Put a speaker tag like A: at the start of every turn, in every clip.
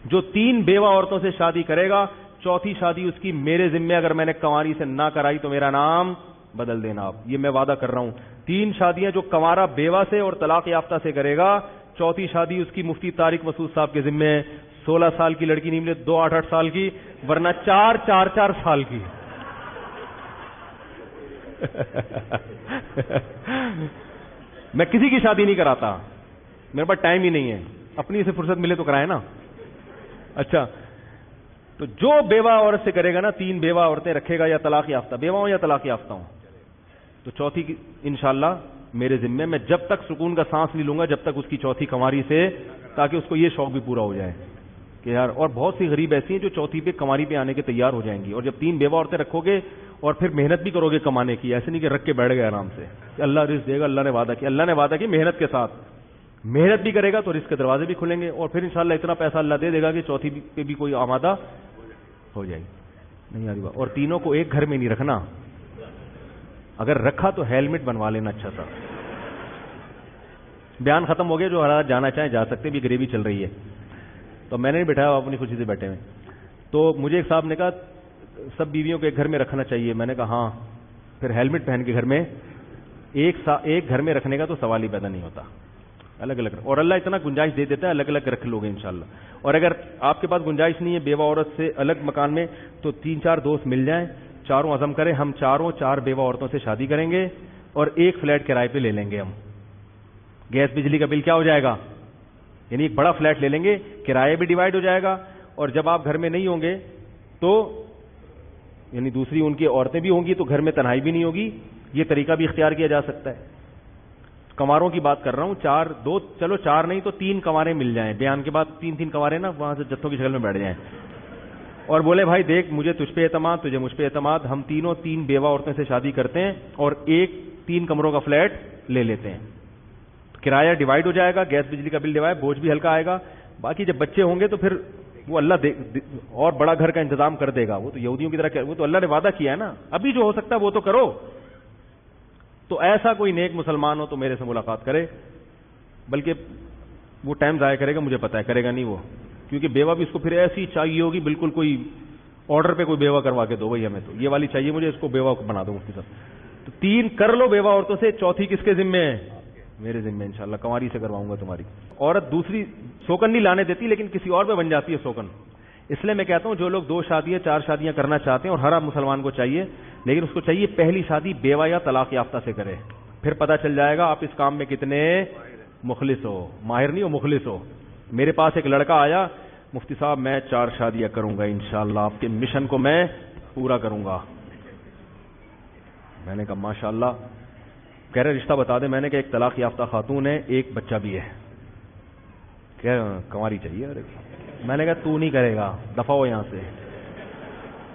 A: جو 3 بیوہ عورتوں سے شادی کرے گا چوتھی شادی اس کی میرے ذمے اگر میں نے کنواری سے نہ کرائی تو میرا نام بدل دینا آپ, یہ میں وعدہ کر رہا ہوں. 3 شادیاں جو کنوارا بیوہ سے اور طلاق یافتہ سے کرے گا, چوتھی شادی اس کی مفتی طارق مسعود صاحب کے ذمے ہے. 16 سال کی لڑکی نہیں ملے 2 8 سال کی, ورنہ 4 سال کی. میں کسی کی شادی نہیں کراتا, میرے پاس ٹائم ہی نہیں ہے, اپنی سے فرصت ملے تو کرائے نا. اچھا, تو جو بیوہ عورت سے کرے گا نا, 3 بیوہ عورتیں رکھے گا یا طلاق یافتہ, بیوہ ہوں یا طلاق یافتہ ہوں, تو چوتھی انشاءاللہ میرے ذمے, میں جب تک سکون کا سانس نہیں لوں گا جب تک اس کی چوتھی کنواری سے, تاکہ اس کو یہ شوق بھی پورا ہو جائے کہ یار. اور بہت سی غریب ایسی ہیں جو چوتھی پہ کنواری پہ آنے کے تیار ہو جائیں گی, اور جب 3 بیوہ عورتیں رکھو گے اور پھر محنت بھی کرو گے کمانے کی, ایسے نہیں کہ رکھ کے بیٹھ گئے آرام سے کہ اللہ رزق دے گا, اللہ نے وعدہ کیا, اللہ نے وعدہ کی محنت کے ساتھ, محنت بھی کرے گا تو رزق کے دروازے بھی کھلیں گے, اور پھر انشاءاللہ اتنا پیسہ اللہ دے دے گا کہ چوتھی پہ بھی کوئی آمادہ ہو جائے گی. نہیں آ رہی بات. اور تینوں کو ایک گھر میں نہیں رکھنا, اگر رکھا تو ہیلمٹ بنوا لینا اچھا سا. بیان ختم ہو گیا, جو حضرات جانا چاہیں جا سکتے, بھی گریوی چل رہی ہے تو میں نے نہیں بٹھایا, اپنی خوشی سے بیٹھے ہوئے. تو مجھے ایک صاحب نے کہا سب بیویوں کو ایک گھر میں رکھنا چاہیے, میں نے کہا ہاں, پھر ہیلمٹ پہن کے گھر میں ایک گھر میں رکھنے کا تو سوال ہی پیدا نہیں ہوتا, الگ الگ. اور اللہ اتنا گنجائش دے دیتا ہے, الگ الگ رکھ لو گے انشاءاللہ. اور اگر آپ کے پاس گنجائش نہیں ہے بیوہ عورت سے الگ مکان میں, تو 3 4 دوست مل جائیں, چاروں عزم کریں ہم چاروں 4 بیوہ عورتوں سے شادی کریں گے اور ایک فلیٹ کرائے پہ لے لیں گے. ہم گیس بجلی کا بل کیا ہو جائے گا, یعنی ایک بڑا فلیٹ لے لیں گے, کرایہ بھی ڈیوائڈ ہو جائے گا, اور جب آپ گھر میں نہیں ہوں گے تو یعنی دوسری ان کی عورتیں بھی ہوں گی تو گھر میں تنہائی بھی نہیں ہوگی. یہ طریقہ بھی اختیار کیا جا سکتا ہے. کنواروں کی بات کر رہا ہوں, 4 نہیں تو 3 کنواریں مل جائیں, بیان کے بعد 3 کنواریں نا وہاں سے جتھوں کی شکل میں بیٹھ جائیں اور بولے بھائی دیکھ مجھے تجھ پہ اعتماد, تجھے مجھ پہ اعتماد, ہم تینوں 3 بیوہ عورتیں سے شادی کرتے ہیں اور ایک 3 کمروں کا فلیٹ لے لیتے ہیں. کرایہ ڈیوائڈ ہو جائے گا, گیس بجلی کا بل ڈیوائڈ, بوجھ بھی ہلکا آئے گا. باقی جب بچے ہوں گے تو پھر وہ اللہ اور بڑا گھر کا انتظام کر دے گا. وہ تو یہودیوں کی طرح, وہ تو اللہ نے وعدہ کیا ہے نا, ابھی جو ہو سکتا ہے وہ تو کرو. تو ایسا کوئی نیک مسلمان ہو تو میرے سے ملاقات کرے, بلکہ وہ ٹائم ضائع کرے گا مجھے پتا ہے, کرے گا نہیں وہ, کیونکہ بیوہ بھی اس کو پھر ایسی چاہیے ہوگی بالکل کوئی آرڈر پہ کوئی بیوہ کروا کے دو بھائی ہمیں تو یہ والی چاہیے مجھے, اس کو بیوہ بنا دو مفتی صاحب. تو 3 کر لو بیوہ عورتوں سے, چوتھی کس کے ذمے ہے, میرے ذمے انشاءاللہ, کنواری سے کرواؤں گا تمہاری. عورت دوسری سوکن نہیں لانے دیتی لیکن کسی اور پہ بن جاتی ہے سوکن. اس لیے میں کہتا ہوں جو لوگ 2 شادیاں 4 شادیاں کرنا چاہتے ہیں, اور ہر مسلمان کو چاہیے, لیکن اس کو چاہیے پہلی شادی بیوہ یا طلاق یافتہ سے کرے, پھر پتہ چل جائے گا آپ اس کام میں کتنے مخلص ہو, ماہر نہیں ہو مخلص ہو. میرے پاس ایک لڑکا آیا, مفتی صاحب میں 4 شادیاں کروں گا انشاءاللہ, آپ کے مشن کو میں پورا کروں گا. میں نے کہا ماشاءاللہ. کہہ رہے رشتہ بتا دیں, میں نے کہا ایک طلاق یافتہ خاتون ہے, ایک بچہ بھی ہے, کیا کنواری چاہیے. میں نے کہا تو نہیں کرے گا, دفع ہو یہاں سے.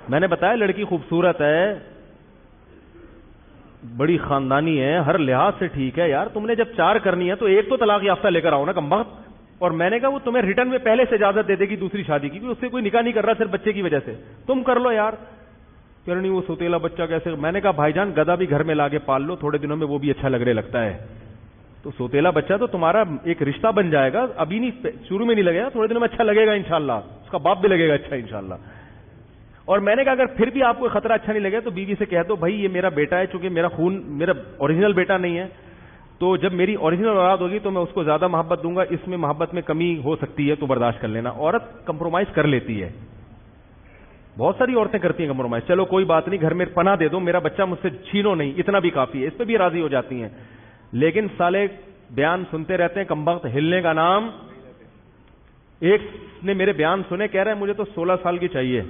A: میں نے بتایا لڑکی خوبصورت ہے, بڑی خاندانی ہے, ہر لحاظ سے ٹھیک ہے یار, تم نے جب 4 کرنی ہے تو ایک تو طلاق یافتہ لے کر آؤ نا کمبخت. اور میں نے کہا وہ تمہیں ریٹرن میں پہلے سے اجازت دے دے گی دوسری شادی کی, اس سے کوئی نکاح نہیں کر رہا صرف بچے کی وجہ سے, تم کر لو یار. کہ نہیں وہ سوتیلا بچہ کیسے. میں نے کہا بھائی جان گدھا بھی گھر میں لا کے پال لو, تھوڑے دنوں میں وہ بھی اچھا لگنے لگتا ہے. تو سوتیلا بچہ تو تمہارا ایک رشتہ بن جائے گا, ابھی نہیں, شروع میں نہیں لگے گا, تھوڑے دنوں میں اچھا لگے گا انشاءاللہ, اس کا باپ بھی لگے گا اچھا انشاءاللہ. اور میں نے کہا اگر پھر بھی آپ کو خطرہ اچھا نہیں لگے تو بیوی سے کہہ دو بھائی یہ میرا بیٹا ہے, چونکہ میرا خون میرا اوریجنل بیٹا نہیں ہے, تو جب میری اوریجنل اولاد ہوگی تو میں اس کو زیادہ محبت دوں گا, اس میں محبت میں کمی ہو سکتی ہے تو برداشت کر لینا. عورت کمپرومائز کر لیتی ہے, بہت ساری عورتیں کرتی ہیں کمپرومائز, چلو کوئی بات نہیں گھر میں پناہ دے دو, میرا بچہ مجھ سے چھینو نہیں, اتنا بھی کافی ہے, اس پہ بھی راضی ہو جاتی ہیں. لیکن سالے بیان سنتے رہتے ہیں, کمبخت ہلنے کا نام. ایک نے میرے بیان سنے, کہہ رہے ہیں مجھے تو 16 سال کی چاہیے.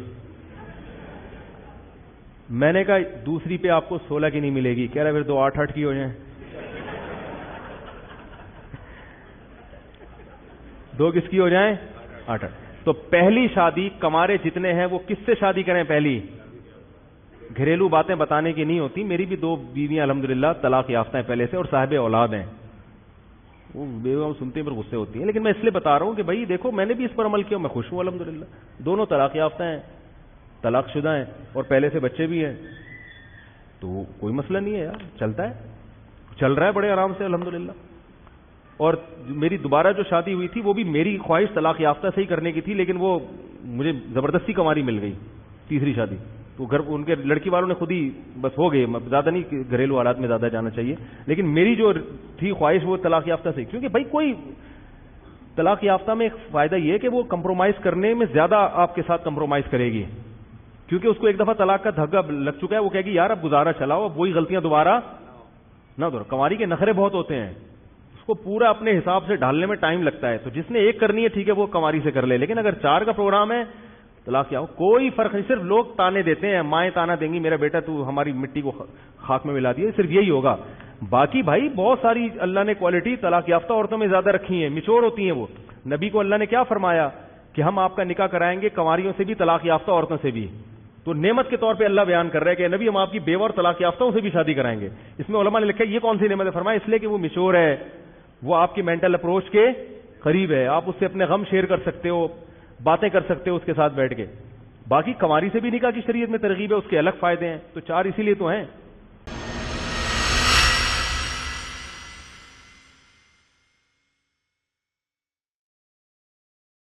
A: میں نے کہا دوسری پہ آپ کو 16 کی نہیں ملے گی. کہہ رہا ہے پھر 2 8 کی ہو جائیں. 2 کس کی ہو جائیں 8. تو پہلی شادی کمارے جتنے ہیں وہ کس سے شادی کریں, پہلی گھریلو باتیں بتانے کی نہیں ہوتی. میری بھی 2 بیویاں الحمدللہ طلاق یافتہ ہیں پہلے سے اور صاحب اولاد ہیں. وہ بیویاں سنتے پر غصے ہوتی ہیں, لیکن میں اس لیے بتا رہا ہوں کہ بھائی دیکھو میں نے بھی اس پر عمل کیا, میں خوش ہوں الحمدللہ. دونوں طلاق یافتہ ہیں, طلاق شدہ ہیں اور پہلے سے بچے بھی ہیں, تو کوئی مسئلہ نہیں ہے یار, چلتا ہے, چل رہا ہے بڑے آرام سے الحمدللہ. اور میری دوبارہ جو شادی ہوئی تھی وہ بھی میری خواہش طلاق یافتہ سے ہی کرنے کی تھی, لیکن وہ مجھے زبردستی کنواری مل گئی, تیسری شادی. تو گھر ان کے لڑکی والوں نے خود ہی بس ہو گئے, زیادہ نہیں گھریلو حالات میں زیادہ جانا چاہیے, لیکن میری جو تھی خواہش وہ طلاق یافتہ سے. کیونکہ بھائی کوئی طلاق یافتہ میں ایک فائدہ یہ ہے کہ وہ کمپرومائز کرنے میں زیادہ آپ کے ساتھ کمپرومائز کرے گی, کیونکہ اس کو ایک دفعہ طلاق کا دھگا لگ چکا ہے, وہ کہے گی یار اب گزارا چلاؤ, اب وہی غلطیاں دوبارہ نہ دو. کنواری کے نخرے بہت ہوتے ہیں, اس کو پورا اپنے حساب سے ڈھالنے میں ٹائم لگتا ہے. تو جس نے ایک کرنی ہے ٹھیک ہے وہ کنواری سے کر لے, لیکن اگر 4 کا پروگرام ہے طلاق کیا ہو کوئی فرق نہیں. صرف لوگ تانے دیتے ہیں, مائیں تانا دیں گی میرا بیٹا تو ہماری مٹی کو خاک میں ملا دیا, صرف یہی ہوگا. باقی بھائی بہت ساری اللہ نے کوالٹی طلاق یافتہ عورتوں میں زیادہ رکھی ہیں, میچور ہوتی ہیں وہ. نبی کو اللہ نے کیا فرمایا کہ ہم آپ کا نکاح کرائیں گے کنواریوں سے بھی طلاق یافتہ عورتوں سے بھی. تو نعمت کے طور پہ اللہ بیان کر رہا ہے کہ نبی ہم آپ کی بیوہ اور طلاق یافتوں سے بھی شادی کرائیں گے. اس میں علماء نے لکھا ہے یہ کون سی نعمت ہے, فرمایا اس لیے کہ وہ میچور ہے, وہ آپ کی مینٹل اپروچ کے قریب ہے, آپ اس سے اپنے غم شیئر کر سکتے ہو, باتیں کر سکتے ہو اس کے ساتھ بیٹھ کے. باقی کنواری سے بھی نکاح کی شریعت میں ترغیب ہے, اس کے الگ فائدے ہیں. تو 4 اسی لیے تو ہیں.